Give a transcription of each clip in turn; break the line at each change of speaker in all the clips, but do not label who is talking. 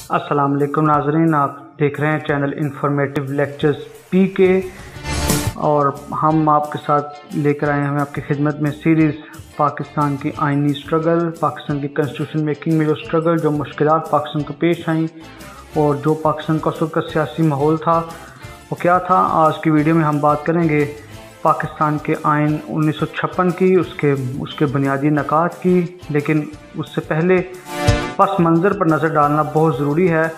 अस्सलाम वालेकुम नाज़रीन, आप देख रहे हैं चैनल इंफॉर्मेटिव लेक्चर्स पीके और हम आपके साथ लेकर आए हैं आपकी खिदमत में सीरीज़ पाकिस्तान की आइनी स्ट्रगल, पाकिस्तान की कॉन्स्टिट्यूशन मेकिंग में जो स्ट्रगल, जो मुश्किलात पाकिस्तान को पेश आई और जो पाकिस्तान का उस वक्त का सियासी माहौल था वो क्या था। आज की वीडियो में हम बात करेंगे पाकिस्तान के आइन 1956 की, उसके बुनियादी नकात की। लेकिन उससे पहले पस मंज़र पर नज़र डालना बहुत ज़रूरी है।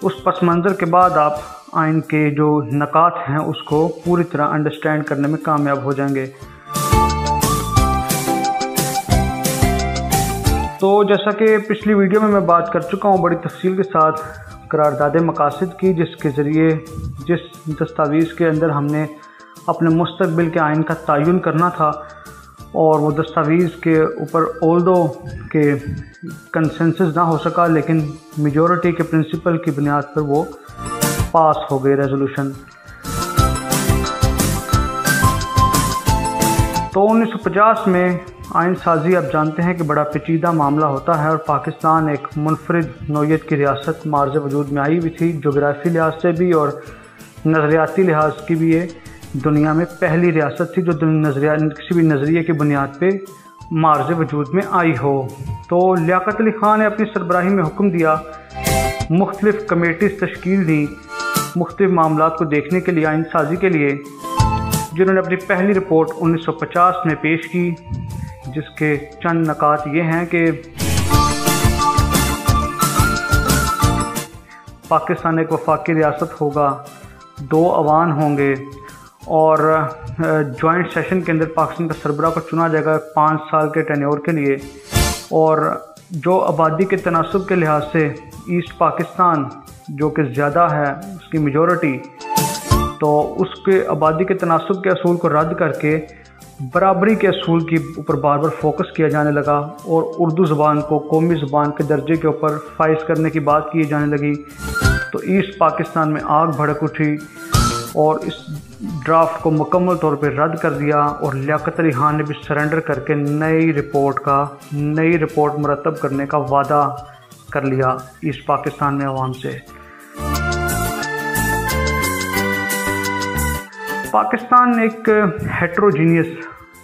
उस पस मंज़र के बाद आप आइन के जो नकात हैं उसको पूरी तरह अंडरस्टैंड करने में कामयाब हो जाएंगे। तो जैसा कि पिछली वीडियो में मैं बात कर चुका हूँ बड़ी तफसील के साथ करारदाद मकासद की, जिसके ज़रिए जिस दस्तावेज़ के अंदर हमने अपने मुस्तकबिल के आइन का तयन करना था और वो दस्तावेज़ के ऊपर ओल्दो के कंसेंसस ना हो सका, लेकिन मेजॉरिटी के प्रिंसिपल की बुनियाद पर वो पास हो गई रेजोल्यूशन। तो 1950 में आइन साजी आप जानते हैं कि बड़ा पेचीदा मामला होता है और पाकिस्तान एक मुनफरिद नौयत की रियासत मार्ज़ वजूद में आई हुई थी, जोग्राफी लिहाज से भी और नज़रियाती लिहाज की भी ये दुनिया में पहली रियासत थी जो किसी भी नज़रिए की बुनियाद पे मार्ज़ वजूद में आई हो। तो लियाकत अली ख़ान ने अपनी सरबराही में हुक्म दिया, मुख्तलिफ़ कमेटीज़ तश्कील दी मुख्तलिफ़ मामलात को देखने के लिए, आइन साजी के लिए, जिन्होंने अपनी पहली रिपोर्ट 1950 में पेश की, जिसके चंद नकात ये हैं कि पाकिस्तान एक वफाकी रियासत होगा, 2 अवान होंगे और जॉइंट सेशन के अंदर पाकिस्तान का सरबराह को चुना जाएगा 5 साल के टेन्योर के लिए। और जो आबादी के तनासब के लिहाज से ईस्ट पाकिस्तान जो कि ज़्यादा है उसकी मेजॉरिटी, तो उसके आबादी के तनासब के असूल को रद्द करके बराबरी के असूल के ऊपर बार बार फोकस किया जाने लगा और उर्दू ज़बान को कौमी ज़बान के दर्जे के ऊपर फाइज करने की बात की जाने लगी। तो ईस्ट पाकिस्तान में आग भड़क उठी और इस ड्राफ्ट को मुकम्मल तौर पर रद्द कर दिया और लियाकत अली ख़ान ने भी सरेंडर करके नई रिपोर्ट मुरतब करने का वादा कर लिया ईस्ट पाकिस्तान में अवाम से। पाकिस्तान एक हेट्रोजीनियस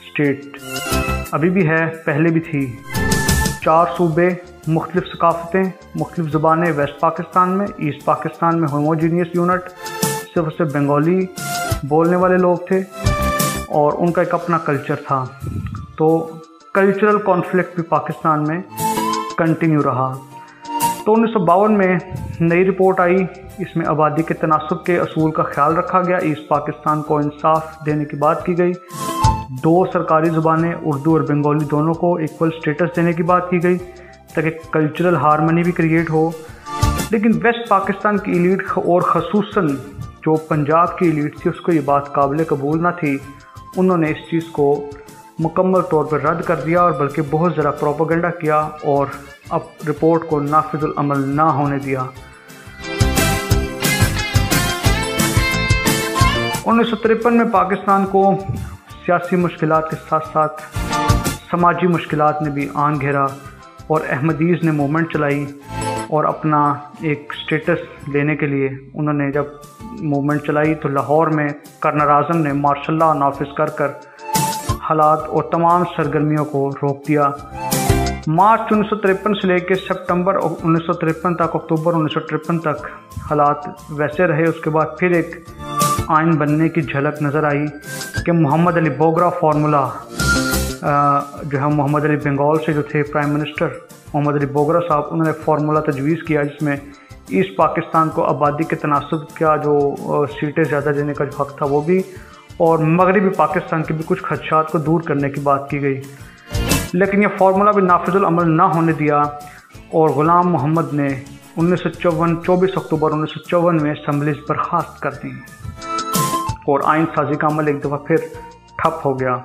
स्टेट अभी भी है, पहले भी थी। 4 सूबे, मुख्तलिफ सकाफ़तें, मुख्तलिफ ज़बानें वेस्ट पाकिस्तान में, ईस्ट पाकिस्तान में होमोजीनियस यूनिट, सिर्फ बंगाली बोलने वाले लोग थे और उनका एक अपना कल्चर था। तो कल्चरल कॉन्फ्लिक्ट भी पाकिस्तान में कंटिन्यू रहा। तो 1952 में नई रिपोर्ट आई, इसमें आबादी के तनासब के असूल का ख्याल रखा गया, ईस्ट पाकिस्तान को इंसाफ देने की बात की गई, 2 सरकारी ज़ुबानें उर्दू और बंगाली दोनों को इक्वल स्टेटस देने की बात की गई ताकि कल्चरल हारमनी भी क्रिएट हो। लेकिन वेस्ट पाकिस्तान की एलीट और ख़ुसूसन जो पंजाब की एलीट थी उसको ये बात काबिल कबूल ना थी। उन्होंने इस चीज़ को मुकम्मल तौर पर रद्द कर दिया और बल्कि बहुत ज़रा प्रोपेगेंडा किया और अब रिपोर्ट को नाफिजुल अमल ना होने दिया। 1953 में पाकिस्तान को सियासी मुश्किलात के साथ साथ समाजी मुश्किलात ने भी आन घेरा और अहमदीज़ ने मूवमेंट चलाई और अपना एक स्टेटस लेने के लिए उन्होंने जब मूवमेंट चलाई तो लाहौर में कर्नल आज़म ने मार्शल लॉ नाफिज कर हालात और तमाम सरगर्मियों को रोक दिया। मार्च 1953 से लेकर सितंबर 1953 तक, अक्टूबर 1953 तक हालात वैसे रहे। उसके बाद फिर एक आइन बनने की झलक नज़र आई कि मोहम्मद अली बोगरा फार्मूला जो है, मोहम्मद अली बंगाल से जो थे प्राइम मिनिस्टर मोहम्मद अली बोगरा साहब, उन्होंने फार्मूला तजवीज़ किया जिसमें ईस्ट पाकिस्तान को आबादी के तनासब का जो सीटें ज़्यादा देने का जो हक़ था वो भी, और मगरबी पाकिस्तान के भी कुछ खदशात को दूर करने की बात की गई। लेकिन यह फार्मूला भी नाफिजुल अमल ना होने दिया और ग़ुलाम मोहम्मद ने 24 अक्टूबर 1954 में असम्बली बर्खास्त कर दी और आइन साजी का अमल एक दफ़ा फिर ठप हो गया।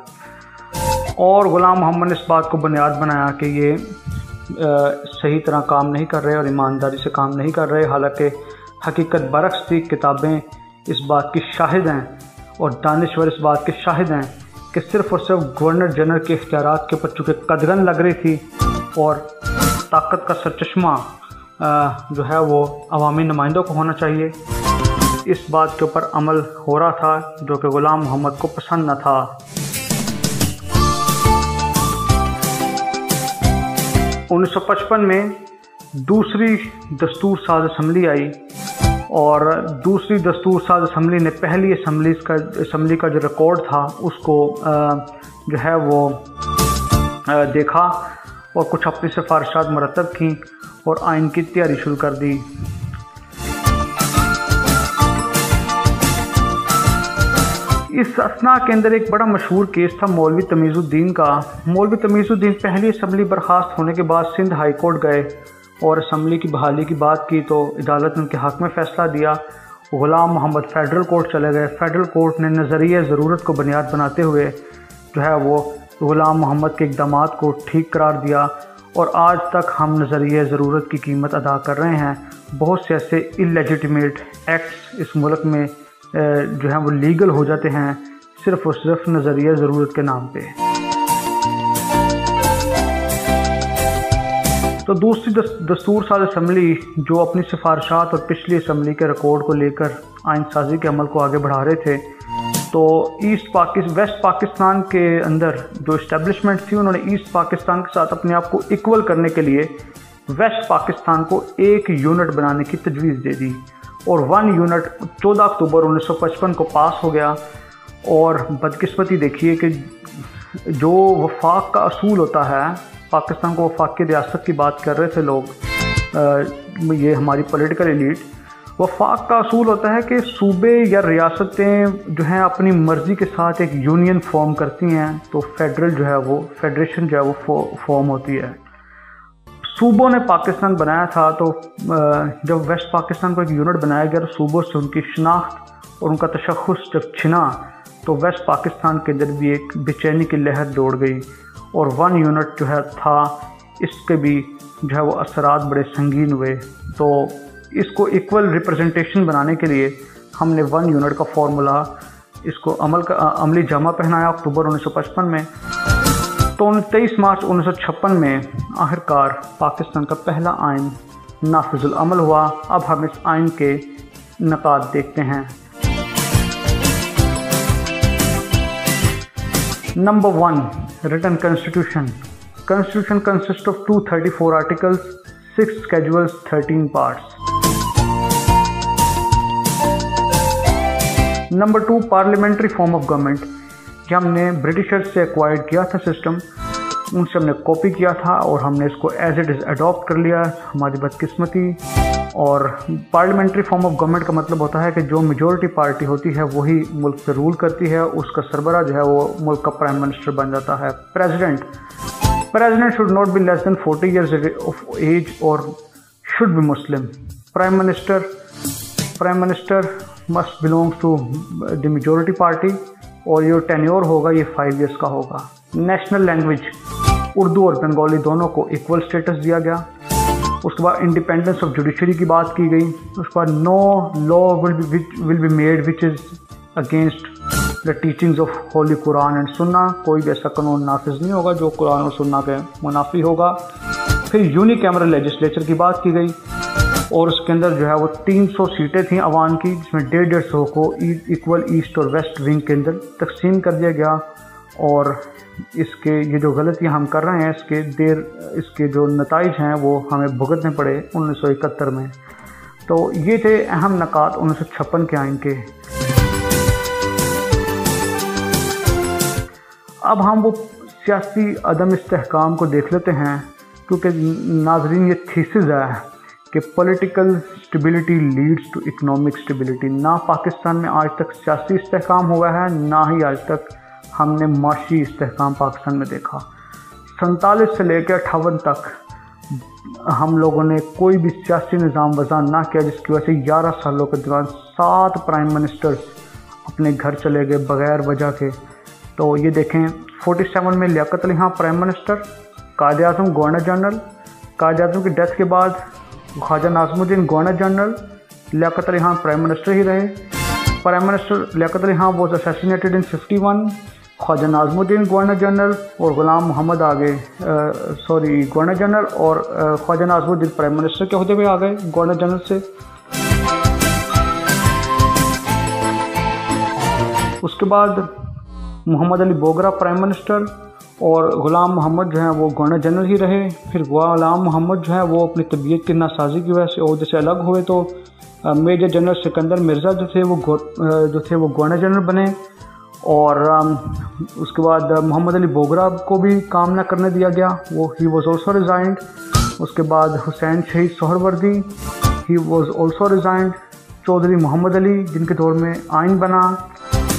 और ग़ुलाम मोहम्मद ने इस बात को बुनियाद बनाया कि ये सही तरह काम नहीं कर रहे और ईमानदारी से काम नहीं कर रहे। हालांकि हकीकत बरक्स थी, किताबें इस बात की शाहिद हैं और दानिश्वर इस बात के शाहिद हैं कि सिर्फ़ और सिर्फ गवर्नर जनरल के इख्तियारात के ऊपर चूँकि कदगन लग रही थी और ताकत का सरचश्मा जो है वो अवामी नुमाइंदों को होना चाहिए। इस बात के ऊपर अमल हो रहा था जो कि ग़ुलाम मोहम्मद को पसंद न था। 1955 में दूसरी दस्तूर साज असम्बली आई और दूसरी दस्तूर साज असम्बली ने पहली असम्बली का जो रिकॉर्ड था उसको जो है वो देखा और कुछ अपनी सिफारिशात मुरतब की और आइन की तैयारी शुरू कर दी। इस असना के अंदर एक बड़ा मशहूर केस था मौलवी तमीज़ुद्दीन का। मौलवी तमीज़ुद्दीन पहली असम्बली बर्खास्त होने के बाद सिंध हाई कोर्ट गए और असम्बली की बहाली की बात की तो अदालत ने उनके हक़ में फ़ैसला दिया। ग़ुलाम मोहम्मद फ़ेडरल कोर्ट चले गए। फ़ेडरल कोर्ट ने नज़रिया ज़रूरत को बुनियाद बनाते हुए जो है वो ग़ुलाम मोहम्मद के इक़दामात को ठीक करार दिया और आज तक हम नज़रिया ज़रूरत की कीमत अदा कर रहे हैं। बहुत से ऐसे इलेजिटिमेट एक्ट्स इस मुल्क में जो है वो लीगल हो जाते हैं सिर्फ़ और सिर्फ नज़रिया ज़रूरत के नाम पे। तो दूसरी दस्तूर साज असम्बली जो अपनी सिफारिशात और पिछली असम्बली के रिकॉर्ड को लेकर आइन साजी के अमल को आगे बढ़ा रहे थे, तो वेस्ट पाकिस्तान के अंदर जो इस्टेब्लिशमेंट थी उन्होंने ईस्ट पाकिस्तान के साथ अपने आप को इक्वल करने के लिए वेस्ट पाकिस्तान को एक यूनिट बनाने की तजवीज़ दे दी और 1 यूनिट 14 अक्टूबर 1955 को पास हो गया। और बदकिस्मती देखिए कि जो वफाक का असूल होता है, पाकिस्तान को वफाक की रियासत की बात कर रहे थे लोग, ये हमारी पॉलिटिकल एलीट, वफाक का असूल होता है कि सूबे या रियासतें जो हैं अपनी मर्ज़ी के साथ एक यूनियन फॉर्म करती हैं तो फेडरेशन जो है वो फॉर्म होती है। सूबों ने पाकिस्तान बनाया था तो जब वेस्ट पाकिस्तान को एक यूनिट बनाया गया तो सूबों से उनकी शनाख्त और उनका तशख़्ख़ुस जब छिना तो वेस्ट पाकिस्तान के अंदर भी एक बेचैनी की लहर दौड़ गई और 1 यूनिट जो है था इसके भी जो है वो असरात बड़े संगीन हुए। तो इसको इक्वल रिप्रेजेंटेशन बनाने के लिए हमने 1 यूनिट का फार्मूला इसको अमली जामा पहनाया अक्टूबर 1955 में। तो 23 मार्च 1956 में आखिरकार पाकिस्तान का पहला आइन नाफिजुल अमल हुआ। अब हम इस आइन के नकात देखते हैं। Number 1, written constitution. Constitution consists of 234 articles, 6 schedules, 13 parts. Number 2, parliamentary form of government. ये हमने ब्रिटिशर्स से एक्वायर्ड किया था सिस्टम, उनसे हमने कॉपी किया था और हमने इसको एज इट इज़ अडॉप्ट कर लिया, हमारी बदकिस्मती। और पार्लियामेंट्री फॉर्म ऑफ गवर्नमेंट का मतलब होता है कि जो मेजॉरिटी पार्टी होती है वही मुल्क पे रूल करती है, उसका सरबरा जो है वो मुल्क का प्राइम मिनिस्टर बन जाता है। President should not be less than 40 years of age or should be Muslim. Prime Minister must belong to the majority party और ये tenure होगा ये 5 years का होगा। National language, उर्दू और बंगाली दोनों को equal status दिया गया। उसके बाद independence of judiciary की बात की गई। उसके बाद no law will be made which is against the teachings of Holi Quran and सुन्ना। कोई भी ऐसा कानून नाफिज नहीं होगा जो कुरान और सुन्ना के मुनाफी होगा। फिर यूनिकैमरल लेजिस्लेचर की बात की गई और उसके अंदर जो है वो 300 सीटें थी अवाम की, जिसमें 150 को इक्वल ईस्ट और वेस्ट विंग के अंदर तकसीम कर दिया गया। और इसके ये जो गलतियाँ हम कर रहे हैं इसके जो नताइज हैं वो हमें भुगतने पड़े 1971 में। तो ये थे अहम नकात 1956 के आइन के। अब हम वो सियासी अदम इस्तेहकाम को देख लेते हैं, क्योंकि नाजरीन ये थीसिस है कि political stability leads to economic stability. ना पाकिस्तान में आज तक सियासी इस्तेहकाम हुआ है, ना ही आज तक हमने माशी इस्तेहकाम पाकिस्तान में देखा। 47 से लेकर 58 तक हम लोगों ने कोई भी सियासी निज़ाम वज़ा ना किया, जिसकी वजह से 11 सालों के दौरान 7 प्राइम मिनिस्टर्स अपने घर चले गए बग़ैर वजह के। तो ये देखें 47 में Liaquat Ali Khan prime minister, Quaid Azam governor general, Quaid Azam की डेथ के बाद Khwaja Nazimuddin governor general, Liaquat Ali Khan prime minister ही रहे। Prime minister Liaquat Ali Khan was assassinated in 51, Khwaja Nazimuddin governor general और ग़ुलाम मोहम्मद गवर्नर जनरल और ख्वाजा नाज़मुद्दीन प्राइम मिनिस्टर के अहदे पे आ गए गवर्नर जनरल से। उसके बाद मोहम्मद अली बोगरा प्राइम मिनिस्टर और ग़ुलाम मोहम्मद जो हैं वो गवर्नर जनरल ही रहे। फिर ग़ुलाम मोहम्मद जो है वो अपनी तबीयत की नासाजी की वजह से अहदे से अलग हुए तो मेजर जनरल सिकंदर मिर्ज़ा जो थे वो गवर्नर जनरल बने। और उसके बाद मोहम्मद अली बोगरा को भी काम न करने दिया गया, वो ही वॉज ऑल्सो रिज़ाइंड। उसके बाद Hussain Shaheed Suhrawardy, he was also resigned. Chaudhry Mohammad Ali जिनके दौर में आइन बना,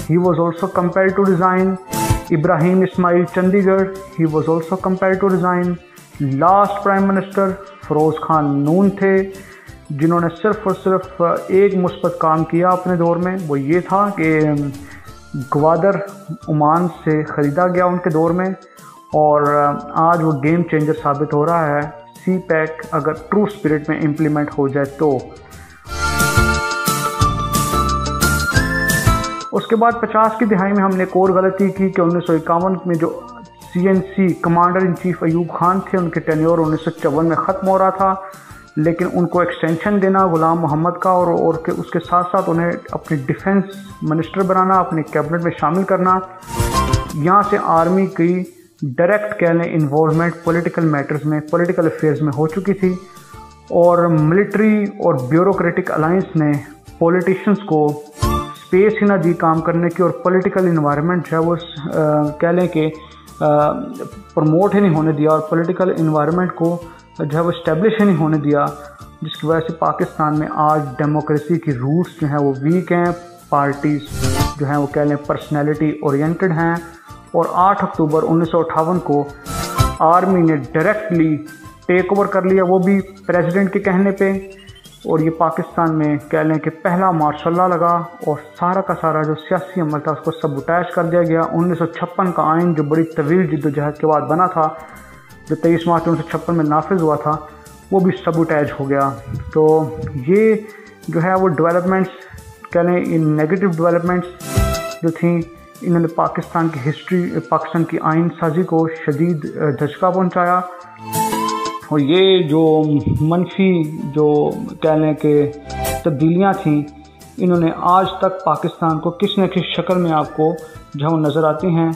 he was also compared to resign. Ibrahim Ismail Chundrigar, he was also compared to resign. Last prime minister Firoz Khan Noon थे जिन्होंने सिर्फ़ और सिर्फ एक मुस्बत काम किया अपने दौर में, वो ये था कि ग्वादर ओमान से ख़रीदा गया उनके दौर में और आज वो गेम चेंजर साबित हो रहा है। सी पैक अगर ट्रू स्पिरिट में इम्प्लीमेंट हो जाए तो। उसके बाद 50 की दिहाई में हमने एक और गलती की कि 1951 में जो CNC commander in chief Ayub Khan थे उनके टेन्योर 1954 में ख़त्म हो रहा था, लेकिन उनको एक्सटेंशन देना ग़ुलाम मोहम्मद का और उसके साथ साथ उन्हें अपनी डिफेंस मिनिस्टर बनाना, अपने कैबिनेट में शामिल करना। यहाँ से आर्मी की डायरेक्ट कह लें इन्वॉल्वमेंट पॉलिटिकल मैटर्स में, पॉलिटिकल अफेयर्स में हो चुकी थी और मिलिट्री और ब्यूरोक्रेटिक अलाइंस ने पॉलिटिशियंस को स्पेस ही ना दी काम करने की और पॉलिटिकल इन्वायरमेंट जो है वो कह लें कि प्रमोट ही नहीं होने दिया और पॉलिटिकल इन्वायरमेंट को जो है वो इस्टेब्लिश ही नहीं होने दिया, जिसकी वजह से पाकिस्तान में आज डेमोक्रेसी की रूट्स जो हैं वो वीक हैं। पार्टीज़ जो हैं वो कह लें पर्सनैलिटी ओरिएंटेड हैं और 8 अक्टूबर 1958 को आर्मी ने डायरेक्टली टेक ओवर कर लिया, वो भी प्रेसिडेंट के कहने पे। और ये पाकिस्तान में कह लें कि पहला मार्शल लॉ लगा और सारा का सारा जो सियासी अमल था उसको सबूटाइज कर दिया गया। 1956 का आइन जो बड़ी तवील जिद्दोजहद के बाद बना था, जो 23 मार्च 1956 में नाफिज हुआ था, वो भी सबूटाइज हो गया। तो ये जो है वो डेवलपमेंट्स कह लें इन नेगेटिव डेवलपमेंट्स जो थी, इन्होंने पाकिस्तान की हिस्ट्री, पाकिस्तान की आइन साजी को शदीद धचका पहुंचाया। और ये जो मनफी जो कह लें कि तब्दीलियाँ थी, इन्होंने आज तक पाकिस्तान को किसी न किसी शक्ल में आपको जो नज़र आती हैं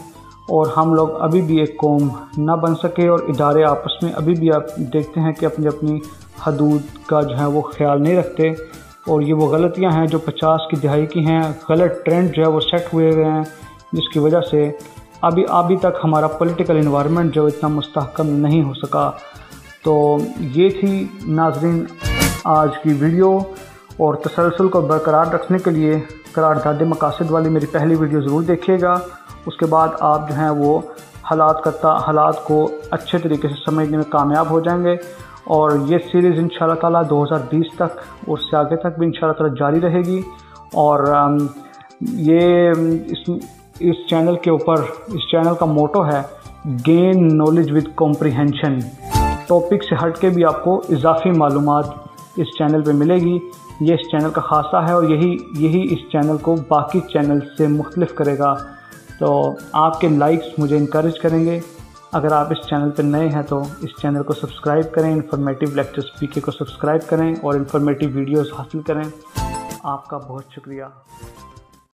और हम लोग अभी भी एक कौम ना बन सके और इदारे आपस में अभी भी आप देखते हैं कि अपनी अपनी हदूद का जो है वो ख्याल नहीं रखते। और ये वो गलतियां हैं जो 50 की दिहाई की हैं, गलत ट्रेंड जो है वो सेट हुए हुए हैं, जिसकी वजह से अभी तक हमारा पॉलिटिकल इन्वायरमेंट जो इतना मुस्तहकम नहीं हो सका। तो ये थी नाज़रीन आज की वीडियो और तसलसल को बरकरार रखने के लिए करारदाद मकासद वाली मेरी पहली वीडियो ज़रूर देखिएगा। उसके बाद आप जो हैं वो हालात को अच्छे तरीके से समझने में कामयाब हो जाएंगे और ये सीरीज़ इंशाल्लाह ताला 2020 तक और उससे आगे तक भी इंशाल्लाह ताला जारी रहेगी। और ये इस चैनल के ऊपर, इस चैनल का मोटो है gain knowledge with comprehension. Topic से हट के भी आपको इजाफी मालूमात इस चैनल पे मिलेगी। ये इस चैनल का खासा है और यही इस चैनल को बाकी चैनल से मुख्तलिफ करेगा। तो आपके लाइक्स मुझे इनकरेज करेंगे। अगर आप इस चैनल पर नए हैं तो इस चैनल को सब्सक्राइब करें, इन्फॉर्मेटिव लेक्चर्स PK को सब्सक्राइब करें और इन्फॉर्मेटिव वीडियोस हासिल करें। आपका बहुत शुक्रिया।